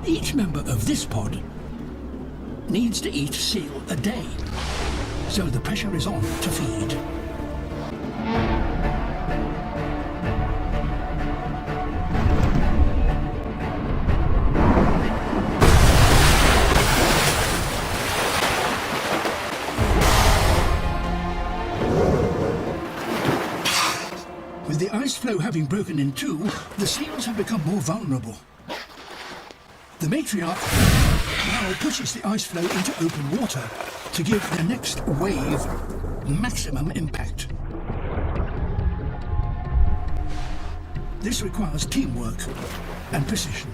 Each member of this pod needs to eat seal a day, so the pressure is on to feed. With the ice floe having broken in two, the seals have become more vulnerable. The matriarch now pushes the ice floe into open water to give the next wave maximum impact. This requires teamwork and precision.